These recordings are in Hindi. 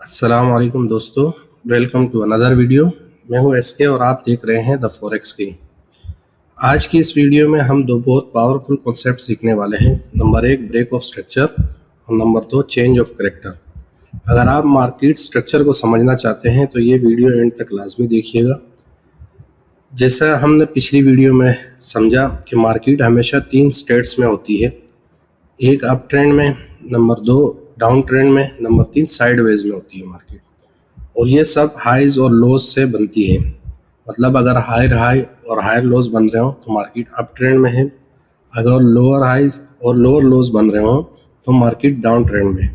अस्सलाम वालेकुम दोस्तों, वेलकम टू अनदर वीडियो। मैं हूं एसके और आप देख रहे हैं द फॉरेक्स किंग। आज की इस वीडियो में हम दो बहुत पावरफुल कॉन्सेप्ट सीखने वाले हैं। नंबर 1 ब्रेक ऑफ स्ट्रक्चर और नंबर 2 चेंज ऑफ करेक्टर। अगर आप मार्केट स्ट्रक्चर को समझना चाहते हैं तो ये वीडियो एंड तक लाजमी देखिएगा। जैसा हमने पिछली वीडियो में समझा कि मार्केट हमेशा 3 स्टेट्स में होती है, एक अप ट्रेंड में, नंबर 2 डाउन ट्रेंड में, नंबर 3 साइडवेज में होती है मार्केट। और ये सब हाइज और लोज से बनती है। मतलब अगर हायर हाई और हायर लोज बन रहे हो तो मार्केट अप ट्रेंड में है, अगर लोअर हाइज और लोअर लोज बन रहे हो तो मार्केट डाउन ट्रेंड में है।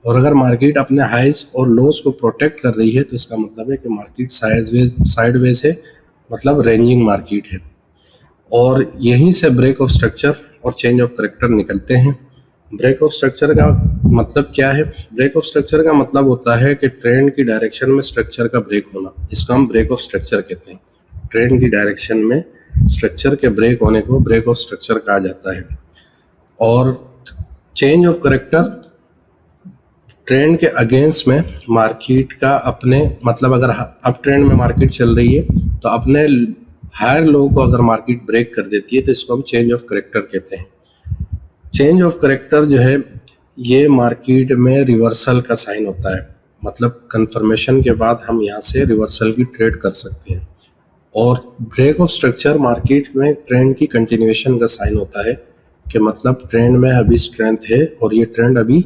और अगर मार्केट अपने हाइज और लोज को प्रोटेक्ट कर रही है तो इसका मतलब है कि मार्केट साइडवेज है, मतलब रेंजिंग मार्केट है। और यहीं से ब्रेक ऑफ स्ट्रक्चर और चेंज ऑफ करेक्टर निकलते हैं। ब्रेक ऑफ स्ट्रक्चर का मतलब क्या है? ब्रेक ऑफ स्ट्रक्चर का मतलब होता है कि ट्रेंड की डायरेक्शन में स्ट्रक्चर का ब्रेक होना। इसको हम ब्रेक ऑफ स्ट्रक्चर कहते हैं। ट्रेंड की डायरेक्शन में स्ट्रक्चर के ब्रेक होने को ब्रेक ऑफ स्ट्रक्चर कहा जाता है। और चेंज ऑफ करेक्टर ट्रेंड के अगेंस्ट में मार्केट का अपने, मतलब अगर अप ट्रेंड में मार्केट चल रही है तो अपने हायर लो को अगर मार्केट ब्रेक कर देती है तो इसको हम चेंज ऑफ करेक्टर कहते हैं। चेंज ऑफ करेक्टर जो है ये मार्केट में रिवर्सल का साइन होता है। मतलब कंफर्मेशन के बाद हम यहाँ से रिवर्सल की ट्रेड कर सकते हैं। और ब्रेक ऑफ स्ट्रक्चर मार्केट में ट्रेंड की कंटिन्यूएशन का साइन होता है कि मतलब ट्रेंड में अभी स्ट्रेंथ है और ये ट्रेंड अभी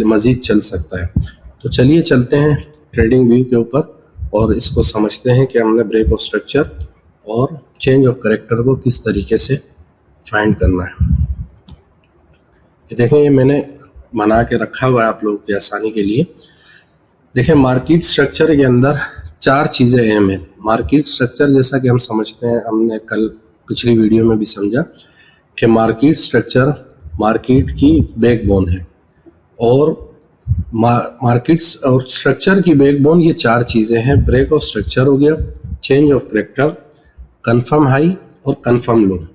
मजीद चल सकता है। तो चलिए चलते हैं ट्रेडिंग व्यू के ऊपर और इसको समझते हैं कि हमने ब्रेक ऑफ स्ट्रक्चर और चेंज ऑफ करेक्टर को किस तरीके से फाइंड करना है। ये देखें, ये मैंने बना के रखा हुआ है आप लोगों की आसानी के लिए। देखें, मार्केट स्ट्रक्चर के अंदर 4 चीज़ें अहम हैं। मार्केट स्ट्रक्चर जैसा कि हम समझते हैं, हमने कल पिछली वीडियो में भी समझा कि मार्केट स्ट्रक्चर मार्केट की बैकबोन है। और मार्केट्स और स्ट्रक्चर की बैकबोन ये 4 चीज़ें हैं। ब्रेक ऑफ स्ट्रक्चर हो गया, change of character, confirm high और कंफर्म लो।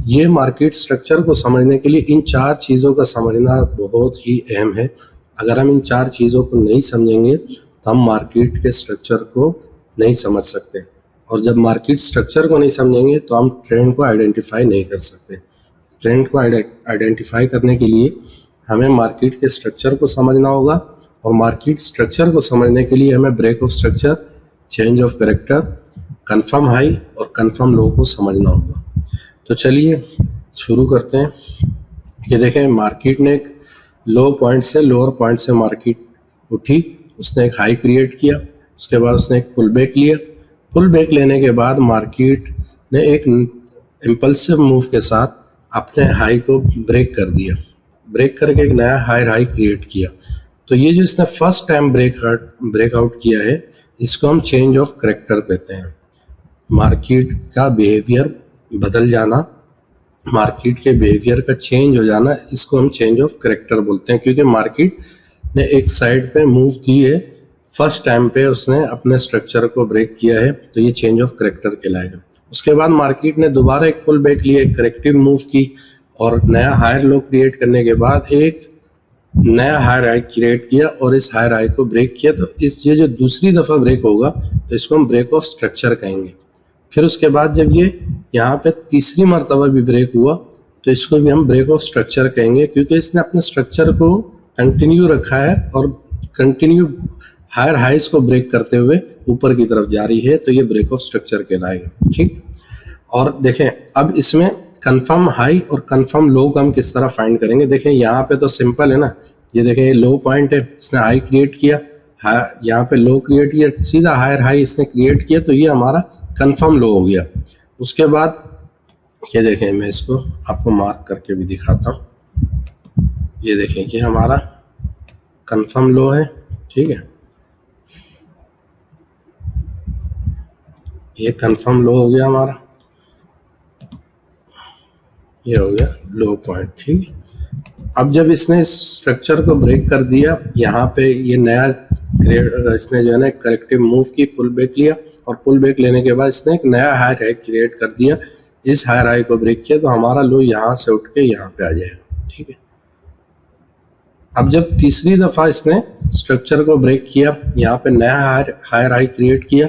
ये मार्केट स्ट्रक्चर को समझने के लिए इन 4 चीज़ों का समझना बहुत ही अहम है। अगर हम इन 4 चीज़ों को नहीं समझेंगे तो हम मार्केट के स्ट्रक्चर को नहीं समझ सकते। और जब मार्केट स्ट्रक्चर को नहीं समझेंगे तो हम ट्रेंड को आइडेंटिफाई नहीं कर सकते। ट्रेंड को आइडेंटिफाई करने के लिए हमें मार्केट के स्ट्रक्चर को समझना होगा। और मार्केट स्ट्रक्चर को समझने के लिए हमें break of structure, change of character, confirm high और कंफर्म लो को समझना होगा। तो चलिए शुरू करते हैं। ये देखें, मार्केट ने एक लो पॉइंट से, लोअर पॉइंट से मार्केट उठी, उसने एक हाई क्रिएट किया, उसके बाद उसने एक पुल बैक लिया। पुल बैक लेने के बाद मार्केट ने एक इम्पल्सिव मूव के साथ अपने हाई को ब्रेक कर दिया। ब्रेक करके एक नया हायर हाई क्रिएट किया। तो ये जो इसने फर्स्ट टाइम ब्रेकआउट किया है, इसको हम चेंज ऑफ करेक्टर कहते हैं। मार्केट का बिहेवियर बदल जाना, मार्केट के बिहेवियर का चेंज हो जाना, इसको हम चेंज ऑफ करेक्टर बोलते हैं। क्योंकि मार्केट ने एक साइड पे मूव दी है, फर्स्ट टाइम पे उसने अपने स्ट्रक्चर को ब्रेक किया है, तो ये चेंज ऑफ करेक्टर कहलाएगा। उसके बाद मार्केट ने दोबारा एक पुल बैक लिया, एक करेक्टिव मूव की और नया हायर लो क्रिएट करने के बाद एक नया हायर हाई क्रिएट किया और इस हायर हाई को ब्रेक किया। तो ये जो दूसरी दफ़ा ब्रेक होगा तो इसको हम ब्रेक ऑफ स्ट्रक्चर कहेंगे। फिर उसके बाद जब ये यहाँ पे तीसरी मरतबा भी ब्रेक हुआ तो इसको भी हम ब्रेक ऑफ स्ट्रक्चर कहेंगे, क्योंकि इसने अपने स्ट्रक्चर को कंटिन्यू रखा है और कंटिन्यू हायर हाइज को ब्रेक करते हुए ऊपर की तरफ जा रही है, तो ये ब्रेक ऑफ स्ट्रक्चर कहलाएगा। ठीक। और देखें, अब इसमें कंफर्म हाई और कंफर्म लो को हम किस तरह फाइंड करेंगे। देखें, यहाँ पे तो सिंपल है ना। ये देखें, ये लो पॉइंट है, इसने हाई क्रिएट किया, यहाँ पे लो क्रिएट किया, सीधा हायर हाई इसने क्रिएट किया, तो ये हमारा कंफर्म लो हो गया। उसके बाद ये देखें, मैं इसको आपको मार्क करके भी दिखाता हूँ। ये देखें कि हमारा कंफर्म लो है। ठीक है, ये कंफर्म लो हो गया हमारा, ये हो गया लो पॉइंट। ठीक। अब जब इसने इस स्ट्रक्चर को ब्रेक कर दिया, यहाँ पे ये नया इसने जो है ना करेक्टिव मूव की, फुल बैक लिया और पुल बैक लेने के बाद इसने एक नया हायर हाई क्रिएट कर दिया, इस हायर हाई को ब्रेक किया, तो हमारा लो यहाँ से उठ के यहाँ पे आ जाएगा। ठीक है, अब जब तीसरी दफ़ा इसने स्ट्रक्चर को ब्रेक किया, यहाँ पे नया हायर हाई क्रिएट किया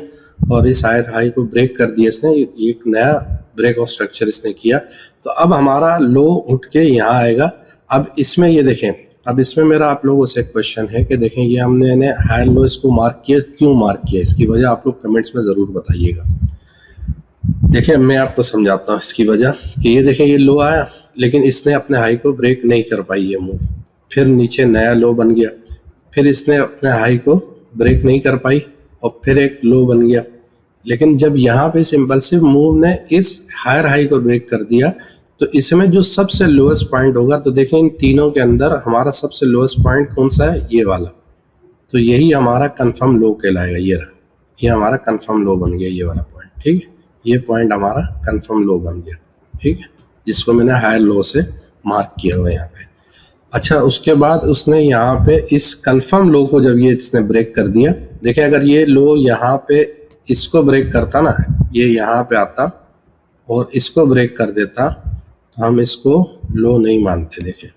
और इस हायर हाई को ब्रेक कर दिया इसने, एक नया ब्रेक ऑफ स्ट्रक्चर इसने किया। तो अब हमारा लो उठ के यहाँ आएगा। अब इसमें ये देखें, अब इसमें मेरा आप लोगों से क्वेश्चन है कि देखें ये हमने हायर लो इसको मार्क किया, क्यों मार्क किया, इसकी वजह आप लोग कमेंट्स में ज़रूर बताइएगा। देखिए मैं आपको समझाता हूँ इसकी वजह कि ये देखें ये लो आया लेकिन इसने अपने हाई को ब्रेक नहीं कर पाई ये मूव, फिर नीचे नया लो बन गया, फिर इसने अपने हाई को ब्रेक नहीं कर पाई और फिर एक लो बन गया। लेकिन जब यहाँ पे इस इम्पल्सिव मूव ने इस हायर हाई को ब्रेक कर दिया तो इसमें जो सबसे लोएस्ट पॉइंट होगा, तो देखें इन तीनों के अंदर हमारा सबसे लोएस्ट पॉइंट कौन सा है, ये वाला। तो यही हमारा कंफर्म लो कहलाएगा। ये हमारा कंफर्म लो बन गया, ये वाला पॉइंट, ठीक है। ये पॉइंट हमारा कंफर्म लो बन गया, ठीक है, जिसको मैंने हायर लो से मार्क किया हुआ यहाँ पे। अच्छा, उसके बाद उसने यहाँ पे इस कंफर्म लो को जब ये इसने ब्रेक कर दिया, देखें अगर ये लो यहाँ पे इसको ब्रेक करता ना, ये यहाँ पे आता और इसको ब्रेक कर देता तो हम इसको लो नहीं मानते। देखें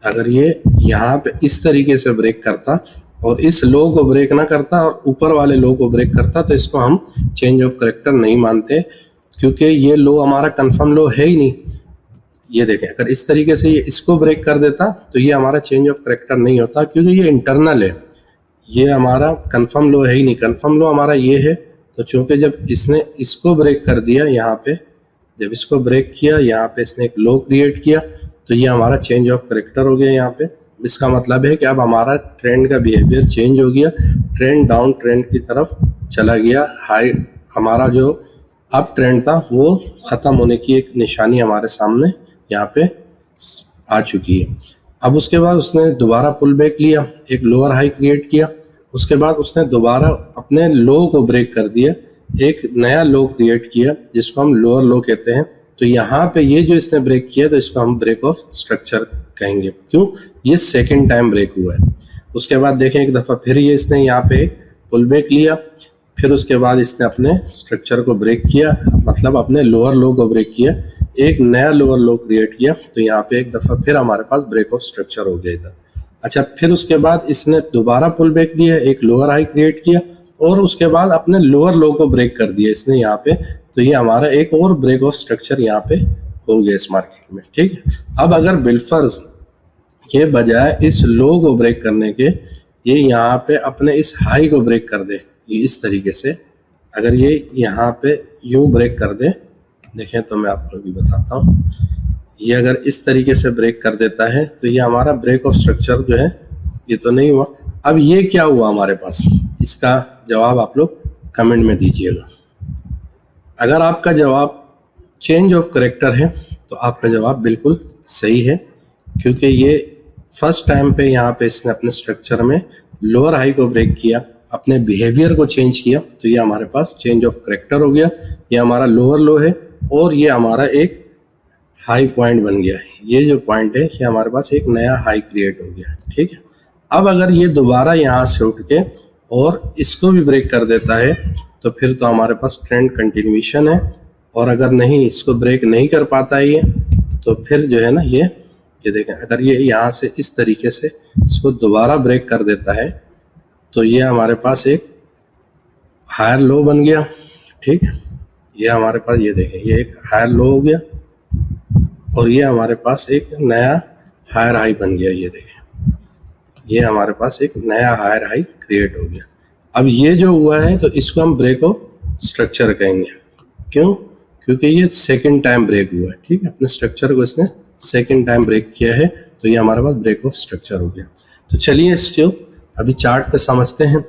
अगर ये यहाँ पे इस तरीके से ब्रेक करता और इस लो को ब्रेक ना करता और ऊपर वाले लो को ब्रेक करता तो इसको हम चेंज ऑफ करेक्टर नहीं मानते, क्योंकि ये लो हमारा कंफर्म लो है ही नहीं। ये देखें अगर इस तरीके से ये इसको ब्रेक कर देता तो ये हमारा चेंज ऑफ करेक्टर नहीं होता, क्योंकि ये इंटरनल है, ये हमारा कंफर्म लो है ही नहीं। कंफर्म लो हमारा ये है, तो चूंकि जब इसने इसको ब्रेक कर दिया, यहाँ पे जब इसको ब्रेक किया, यहाँ पे इसने एक लो क्रिएट किया, तो ये हमारा चेंज ऑफ करेक्टर हो गया यहाँ पे। इसका मतलब है कि अब हमारा ट्रेंड का बिहेवियर चेंज हो गया, ट्रेंड डाउन ट्रेंड की तरफ चला गया। हाई हमारा जो अप ट्रेंड था वो ख़त्म होने की एक निशानी हमारे सामने यहाँ पे आ चुकी है। अब उसके बाद उसने दोबारा पुल बैक लिया, एक लोअर हाई क्रिएट किया, उसके बाद उसने दोबारा अपने लो को ब्रेक कर दिया, एक नया लो क्रिएट किया जिसको हम लोअर लो कहते हैं। तो यहाँ पे ये जो इसने ब्रेक किया तो इसको हम ब्रेक ऑफ स्ट्रक्चर कहेंगे, क्यों, ये सेकंड टाइम ब्रेक हुआ है। उसके बाद देखें एक दफ़ा फिर ये इसने यहाँ पे पुल बैक लिया, फिर उसके बाद इसने अपने स्ट्रक्चर को ब्रेक किया, मतलब अपने लोअर लो को ब्रेक किया, एक नया लोअर लो क्रिएट किया, तो यहाँ पे एक दफ़ा फिर हमारे पास ब्रेक ऑफ स्ट्रक्चर हो गया इधर। अच्छा, फिर उसके बाद इसने दोबारा पुल बैक लिया, एक लोअर हाई क्रिएट किया और उसके बाद अपने लोअर लो को ब्रेक कर दिया इसने यहाँ पे, तो ये हमारा एक और ब्रेक ऑफ स्ट्रक्चर यहाँ पे हो गया इस मार्केट में, ठीक है। अब अगर बिलफर्ज ये बजाय इस लो को ब्रेक करने के ये यहाँ पे अपने इस हाई को ब्रेक कर दे, ये इस तरीके से अगर ये यहाँ पे यूं ब्रेक कर दे, देखें तो मैं आपको अभी बताता हूँ, ये अगर इस तरीके से ब्रेक कर देता है तो ये हमारा ब्रेक ऑफ स्ट्रक्चर जो है ये तो नहीं हुआ। अब ये क्या हुआ हमारे पास, इसका जवाब आप लोग कमेंट में दीजिएगा। अगर आपका जवाब चेंज ऑफ करेक्टर है तो आपका जवाब बिल्कुल सही है, क्योंकि ये फर्स्ट टाइम पे यहाँ पे इसने अपने स्ट्रक्चर में लोअर हाई को ब्रेक किया, अपने बिहेवियर को चेंज किया, तो ये हमारे पास चेंज ऑफ करेक्टर हो गया। ये हमारा लोअर लो है और ये हमारा एक हाई पॉइंट बन गया है। ये जो पॉइंट है ये हमारे पास एक नया हाई क्रिएट हो गया, ठीक है। अब अगर ये दोबारा यहाँ से उठ के और इसको भी ब्रेक कर देता है तो फिर तो हमारे पास ट्रेंड कंटिन्यूएशन है, और अगर नहीं इसको ब्रेक नहीं कर पाता है ये, तो फिर जो है ना ये देखें अगर ये यहाँ से इस तरीके से इसको दोबारा ब्रेक कर देता है तो ये हमारे पास एक हायर लो बन गया, ठीक है। ये हमारे पास ये देखें ये एक हायर लो हो गया और ये हमारे पास एक नया हायर हाई बन गया, ये देखें ये हमारे पास एक नया हायर हाई क्रिएट हो गया। अब ये जो हुआ है तो इसको हम ब्रेक ऑफ स्ट्रक्चर कहेंगे, क्यों, क्योंकि ये सेकंड टाइम ब्रेक हुआ है, ठीक है। अपने स्ट्रक्चर को इसने सेकंड टाइम ब्रेक किया है तो ये हमारे पास ब्रेक ऑफ स्ट्रक्चर हो गया। तो चलिए इसको अभी चार्ट पे समझते हैं।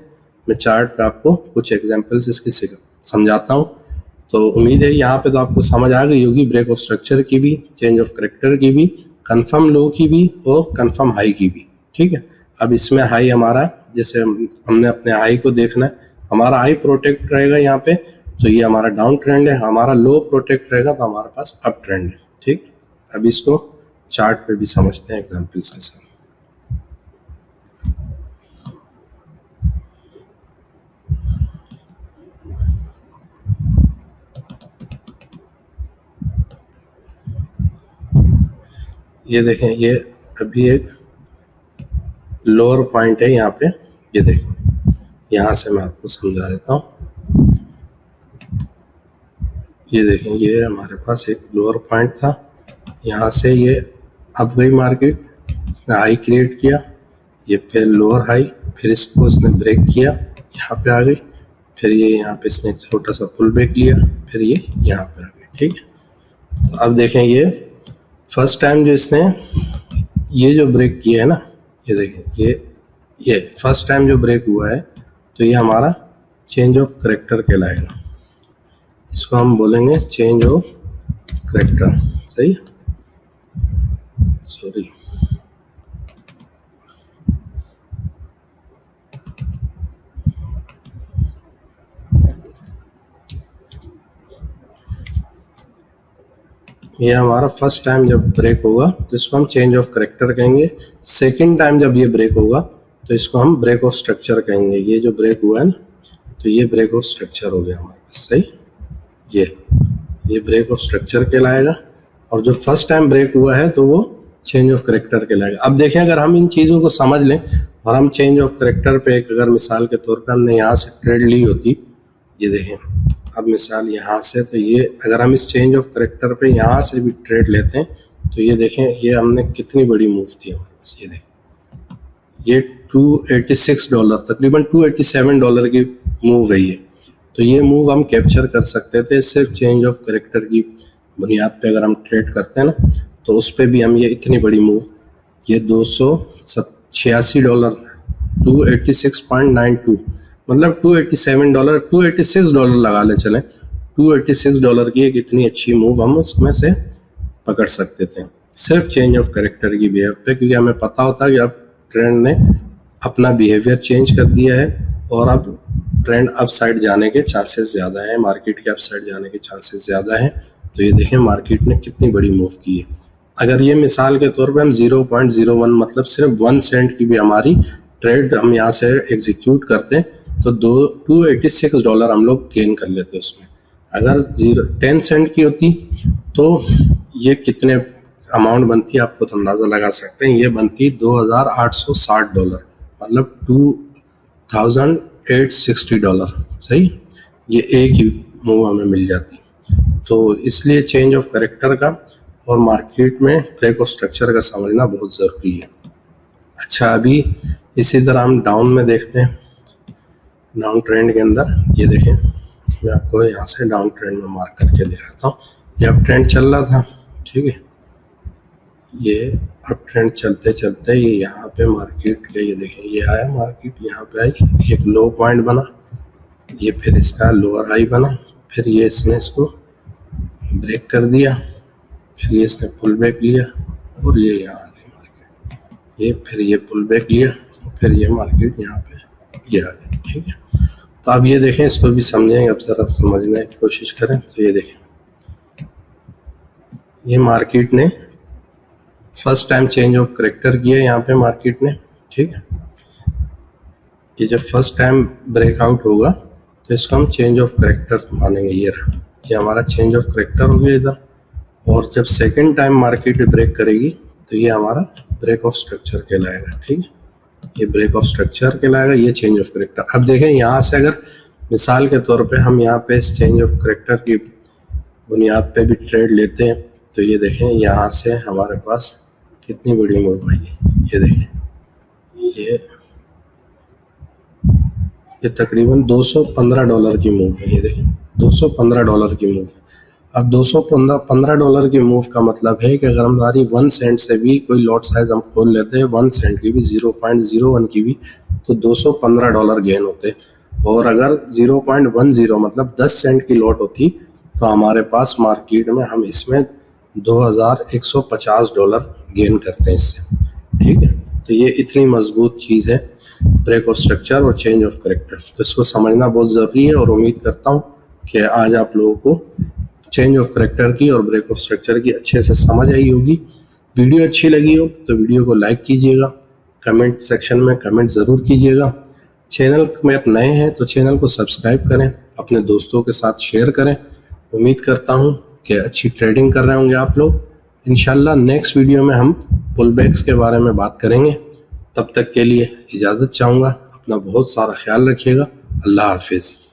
मैं चार्ट पे आपको कुछ एग्जांपल्स इसकी समझाता हूँ। तो उम्मीद है यहाँ पे तो आपको समझ आ गई होगी ब्रेक ऑफ स्ट्रक्चर की भी, चेंज ऑफ करेक्टर की भी, कंफर्म लो की भी और कंफर्म हाई की भी, ठीक है। अब इसमें हाई हमारा, जैसे हमने अपने हाई को देखना है, हमारा हाई प्रोटेक्ट रहेगा यहाँ पे तो ये हमारा डाउन ट्रेंड है, हमारा लो प्रोटेक्ट रहेगा तो हमारे पास अप ट्रेंड है, ठीक। अब इसको चार्ट पे भी समझते हैं एग्जांपल्स के साथ। ये देखें, ये अभी एक लोअर पॉइंट है यहाँ पे, ये देखें, यहाँ से मैं आपको समझा देता हूँ। ये देखें, ये हमारे पास एक लोअर पॉइंट था, यहाँ से ये अप गई मार्केट, इसने हाई क्रिएट किया, ये फिर लोअर हाई, फिर इसको इसने ब्रेक किया, यहाँ पे आ गई, फिर ये यहाँ पे इसने एक छोटा सा पुल बैक लिया, फिर ये यहाँ पे आ गई। ठीक है, तो अब देखें, ये फर्स्ट टाइम जो इसने ये जो ब्रेक किया है ना, ये देखें, ये फर्स्ट टाइम जो ब्रेक हुआ है, तो ये हमारा चेंज ऑफ करेक्टर कहलाएगा। इसको हम बोलेंगे चेंज ऑफ करेक्टर। सही, सॉरी, ये हमारा फर्स्ट टाइम जब ब्रेक होगा तो इसको हम चेंज ऑफ करेक्टर कहेंगे। सेकंड टाइम जब ये ब्रेक होगा तो इसको हम ब्रेक ऑफ स्ट्रक्चर कहेंगे। ये जो ब्रेक हुआ है ना, तो ये ब्रेक ऑफ स्ट्रक्चर हो गया हमारे पास। सही, ये ब्रेक ऑफ स्ट्रक्चर कहलाएगा, और जो फर्स्ट टाइम ब्रेक हुआ है तो वो चेंज ऑफ करेक्टर कहलाएगा। अब देखें, अगर हम इन चीज़ों को समझ लें और हम चेंज ऑफ करेक्टर पे एक, अगर मिसाल के तौर पे हमने यहाँ से ट्रेड ली होती, ये देखें, अब मिसाल यहाँ से, तो ये अगर हम इस चेंज ऑफ करेक्टर पे यहाँ से भी ट्रेड लेते हैं तो ये देखें, ये हमने कितनी बड़ी मूव थी हमारे पास। ये देखें, ये $286 तकरीबन $287 की मूव है ये। तो ये मूव हम कैप्चर कर सकते थे सिर्फ चेंज ऑफ करेक्टर की बुनियाद पे। अगर हम ट्रेड करते हैं ना, तो उस पर भी हम ये इतनी बड़ी मूव, ये $286 286.92 मतलब $286 लगा ले चलें, $286 की एक इतनी अच्छी मूव हम उसमें से पकड़ सकते थे सिर्फ चेंज ऑफ करेक्टर की बिहेव पे, क्योंकि हमें पता होता है कि अब ट्रेंड ने अपना बिहेवियर चेंज कर दिया है और अब ट्रेंड अप साइड जाने के चांसेस ज़्यादा हैं, मार्केट के अप साइड जाने के चांसेस ज़्यादा हैं। तो ये देखें, मार्केट ने कितनी बड़ी मूव की है। अगर ये मिसाल के तौर पे हम 0.01 मतलब सिर्फ 1 सेंट की भी हमारी ट्रेड हम यहाँ से एग्जीक्यूट करते हैं तो $286 हम लोग गेन कर लेते उसमें। अगर 10 सेंट की होती तो ये कितने अमाउंट बनती है आप खुद अंदाज़ा लगा सकते हैं। ये बनती $2,860 मतलब $2,860। सही, ये एक ही मूव हमें मिल जाती। तो इसलिए चेंज ऑफ करेक्टर का और मार्केट में ब्रेक ऑफ स्ट्रक्चर का समझना बहुत ज़रूरी है। अच्छा, अभी इसी तरह हम डाउन में देखते हैं। डाउन ट्रेंड के अंदर ये देखें, मैं आपको यहाँ से डाउन ट्रेंड में मार्क करके दिखाता हूँ। ये अब ट्रेंड चल रहा था, ठीक है, ये अब ट्रेंड चलते चलते ये यहाँ पे मार्केट के, ये देखें, ये आया मार्केट, यहाँ पे आई, एक लो पॉइंट बना, ये फिर इसका लोअर हाई बना, फिर ये इसने इसको ब्रेक कर दिया, फिर ये इसने पुल बैक लिया और ये यहाँ आ गई मार्केट, ये फिर ये पुल बैक लिया और फिर ये मार्केट यहाँ पे ये आ गई। ठीक है, तो अब ये देखें, इसको भी समझेंगे, अब ज़रा समझने की कोशिश करें। तो ये देखें, ये मार्केट ने first time change of character किया यहाँ पे मार्केट ने। ठीक है, ये जब फर्स्ट टाइम ब्रेकआउट होगा तो इसको हम चेंज ऑफ करेक्टर मानेंगे। ये रहा, ये हमारा चेंज ऑफ करेक्टर हो गया इधर। और जब सेकंड टाइम मार्केट ब्रेक करेगी तो ये हमारा ब्रेक ऑफ स्ट्रक्चर कहलाएगा। ठीक है, ये ब्रेक ऑफ स्ट्रक्चर कहलाएगा, ये चेंज ऑफ करेक्टर। अब देखें, यहाँ से अगर मिसाल के तौर पे हम यहाँ पे इस चेंज ऑफ करेक्टर की बुनियाद पे भी ट्रेड लेते हैं तो ये देखें, यहाँ से हमारे पास कितनी बड़ी मूव आई है। ये देखें, ये तकरीबन $215 की मूव है। ये देखें, $215 की मूव है। अब $215 की मूव का मतलब है कि अगर हमारी 1 सेंट से भी कोई लॉट साइज हम खोल लेते हैं, 1 सेंट की भी, 0.01 की भी, तो $215 गेन होते। और अगर 0.10 मतलब 10 सेंट की लॉट होती तो हमारे पास मार्केट में हम इसमें $2,150 गेन करते हैं इससे। ठीक है, तो ये इतनी मजबूत चीज़ है ब्रेक ऑफ स्ट्रक्चर और चेंज ऑफ करेक्टर। तो इसको समझना बहुत ज़रूरी है और उम्मीद करता हूँ कि आज आप लोगों को चेंज ऑफ करेक्टर की और ब्रेक ऑफ स्ट्रक्चर की अच्छे से समझ आई होगी। वीडियो अच्छी लगी हो तो वीडियो को लाइक कीजिएगा, कमेंट सेक्शन में कमेंट ज़रूर कीजिएगा। चैनल में आप नए हैं तो चैनल को सब्सक्राइब करें, अपने दोस्तों के साथ शेयर करें। उम्मीद करता हूँ कि अच्छी ट्रेडिंग कर रहे होंगे आप लोग। इंशाल्लाह नेक्स्ट वीडियो में हम पुल बैक्स के बारे में बात करेंगे। तब तक के लिए इजाज़त चाहूँगा। अपना बहुत सारा ख्याल रखिएगा। अल्लाह हाफिज़।